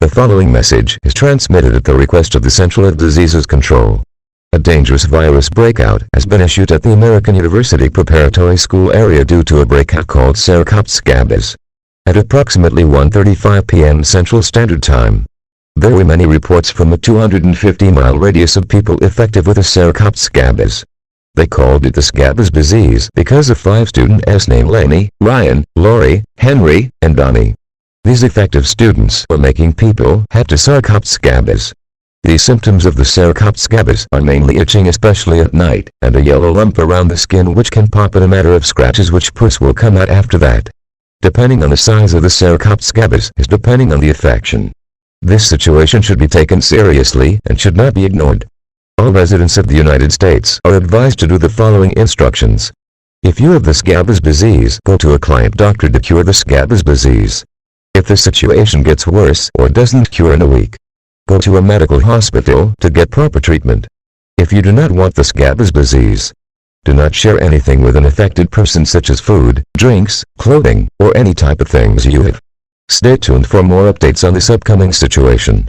The following message is transmitted at the request of the Central of Diseases Control. A dangerous virus breakout has been issued at the American University Preparatory School area due to a breakout called Sarcoptes Scabies. At approximately 1:35 p.m. Central Standard Time, there were many reports from a 250-mile radius of people affected with a Sarcoptes Scabies. They called it the Scabies disease because of 5 students named Lainey, Ryan, Lori, Henry, and Donnie. These effective students were making people have to Sarcoptes Scabies. The symptoms of the Sarcoptes Scabies are mainly itching, especially at night, and a yellow lump around the skin which can pop in a matter of scratches which pus will come out after that. Depending on the size of the Sarcoptes Scabies is depending on the affection. This situation should be taken seriously and should not be ignored. All residents of the United States are advised to do the following instructions. If you have the Scabies disease, go to a client doctor to cure the Scabies disease. If the situation gets worse or doesn't cure in a week, go to a medical hospital to get proper treatment. If you do not want the Scabies disease, do not share anything with an affected person such as food, drinks, clothing, or any type of things you have. Stay tuned for more updates on this upcoming situation.